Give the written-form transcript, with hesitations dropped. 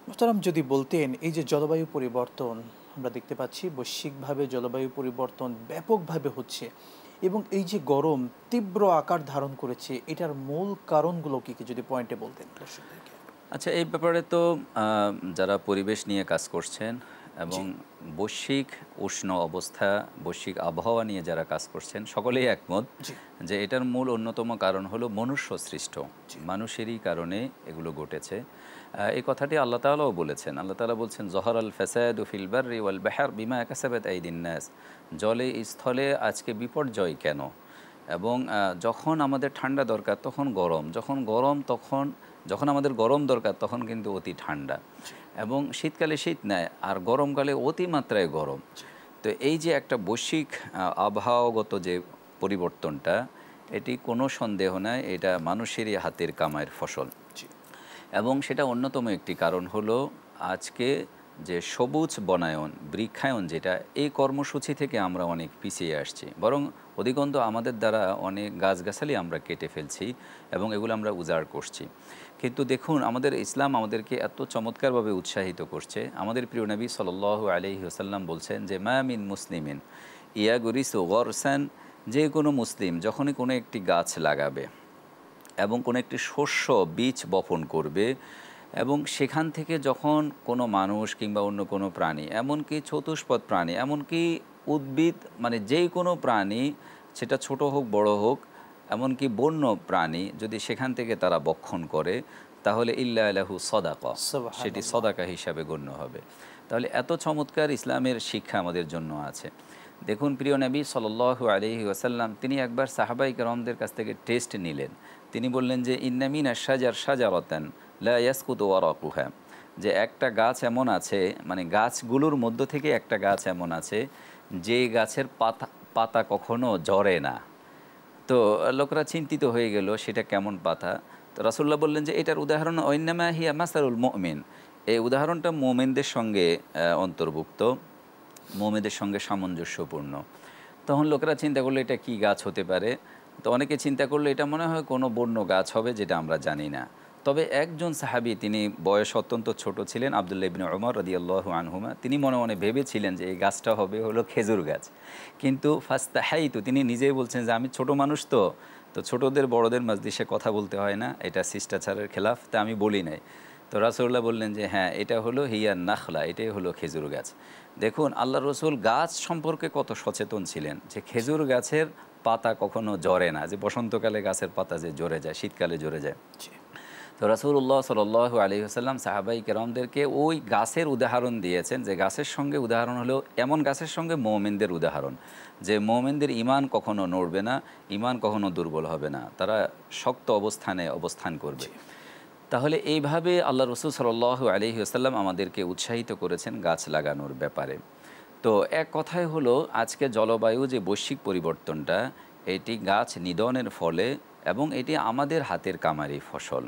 মোহতারাম, যদি বলতেন এই যে জলবায়ু পরিবর্তন আমরা দেখতে পাচ্ছি, বৈশ্বিকভাবে জলবায়ু পরিবর্তন ব্যাপকভাবে হচ্ছে এবং এই যে গরম তীব্র আকার ধারণ করেছে, এটার মূল কারণগুলো কী কী যদি পয়েন্টে বলতেন দর্শকদেরকে। আচ্ছা, এই ব্যাপারে তো যারা পরিবেশ নিয়ে কাজ করছেন জি। এবং বৈশ্বিক উষ্ণ অবস্থা, বৈশ্বিক আবহাওয়া নিয়ে যারা কাজ করছেন সকলেই একমত জি। যে এটার মূল অন্যতম কারণ হলো মনুষ্য সৃষ্ট। জি। মানুষেরই কারণে এগুলো ঘটেছে। এই কথাটি আল্লাহ তাআলাও বলেছেন। আল্লাহ তাআলা বলছেন, জহরাল ফাসাদু ফিল বাররি ওয়াল বাহর বিমা কাসাবাত আইদিন নাস। জলে স্থলে আজকে বিপর্যয় কেন? এবং যখন আমাদের ঠান্ডা দরকার তখন গরম, যখন আমাদের গরম দরকার তখন কিন্তু অতি ঠান্ডা, জি। এবং শীতকালে শীত নেয় আর গরমকালে অতিমাত্রায় গরম। জি। তো এই যে একটা বৈশ্বিক আবহাওয়াগত যে পরিবর্তনটা, এটি কোনো সন্দেহ নাই এটা মানুষেরই হাতের কামাইয়ের ফসল। জি। এবং সেটা অন্যতম একটি কারণ হলো আজকে যে সবুজ বনায়ন, বৃক্ষায়ন, যেটা এই কর্মসূচি থেকে আমরা অনেক পিছিয়ে আসছি, বরং অধিকন্তু আমাদের দ্বারা অনেক গাছগাছালি আমরা কেটে ফেলছি এবং এগুলো আমরা উজাড় করছি। কিন্তু দেখুন, আমাদের ইসলাম আমাদেরকে এত চমৎকারভাবে উৎসাহিত করছে। আমাদের প্রিয় নবী সাল্লাল্লাহু আলাইহি ওয়াসাল্লাম বলছেন যে মা মিন মুসলিমিন ইয়াগুরিসু গরসান, যে কোনো মুসলিম যখনই কোনো একটি গাছ লাগাবে এবং কোনো একটি শস্য বীজ বপন করবে, এবং সেখান থেকে যখন কোনো মানুষ কিংবা অন্য কোনো প্রাণী, এমনকি চতুষ্পদ প্রাণী, এমনকি উদ্ভিদ, মানে যেই কোনো প্রাণী, সেটা ছোট হোক বড় হোক, এমনকি বন্য প্রাণী, যদি সেখান থেকে তারা বক্ষণ করে তাহলে ইল্লা লাহু সদাকা, সেটি সুবহানাল্লাহ। সদাকা হিসাবে গণ্য হবে। তাহলে এত চমৎকার ইসলামের শিক্ষা আমাদের জন্য আছে। দেখুন, প্রিয় নবী সাল্লাল্লাহু আলাইহি ওয়াসাল্লাম তিনি একবার সাহাবাই কেরামদের কাছ থেকে টেস্ট নিলেন। তিনি বললেন যে ইন্না মিনা শাজার শাজারাতান লা ইয়াসকুতু ওয়ারাকুহা, যে একটা গাছ এমন আছে, মানে গাছগুলোর মধ্য থেকে একটা গাছ এমন আছে যে গাছের পাতা পাতা কখনো ঝরে না। তো লোকরা চিন্তিত হয়ে গেল, সেটা কেমন পাতা? তো রাসূলুল্লাহ বললেন যে এটার উদাহরণ ওয়াইন্নামা হিয়া মাসালুল মুমিন, এই উদাহরণটা মুমিনদের সঙ্গে অন্তর্ভুক্ত, মুমিনদের সঙ্গে সামঞ্জস্যপূর্ণ। তখন লোকেরা চিন্তা করলো এটা কি গাছ হতে পারে। তো অনেকে চিন্তা করলো এটা মনে হয় কোনো বন্য গাছ হবে যেটা আমরা জানি না। তবে একজন সাহাবী, তিনি বয়স অত্যন্ত ছোট ছিলেন, আব্দুল্লাহ ইবনে উমর রাদিয়াল্লাহু আনহুমা, তিনি মনে মনে ভেবেছিলেন যে এই গাছটা হবে হলো খেজুর গাছ। কিন্তু ফাস্তাহাইতু, তিনি নিজেই বলছেন যে আমি ছোট মানুষ, তো ছোটদের বড়দের মাজলিসে কথা বলতে হয় না, এটা শিষ্টাচারের খেলাফ, তা আমি বলি নাই। তো রাসূলুল্লাহ বললেন যে হ্যাঁ, এটা হলো হিয়া নাখলা, এটাই হলো খেজুর গাছ। দেখুন, আল্লাহ রসুল গাছ সম্পর্কে কত সচেতন ছিলেন, যে খেজুর গাছের পাতা কখনো ঝরে না, যে বসন্তকালে গাছের পাতা যে ঝরে যায়, শীতকালে ঝরে যায়। জি। তো রাসূলুল্লাহ সাল্লাল্লাহু আলাইহি ওয়াসাল্লাম সাহাবাই কেরামদেরকে ওই গাছের উদাহরণ দিয়েছেন, যে গাছের সঙ্গে উদাহরণ হলো এমন গাছের সঙ্গে মুমিনদের উদাহরণ, যে মুমিনদের ঈমান কখনো নড়বে না, ঈমান কখনো দুর্বল হবে না, তারা শক্ত অবস্থানে অবস্থান করবে। জি। তাহলে এইভাবে আল্লাহ রসুল সাল্লাল্লাহু আলাইহি ওয়াসাল্লাম আমাদেরকে উৎসাহিত করেছেন গাছ লাগানোর ব্যাপারে। তো এক কথায় হলো, আজকে জলবায়ু যে বৈশ্বিক পরিবর্তনটা, এটি গাছ নিধনের ফলে, এবং এটি আমাদের হাতের কামারি ফসল।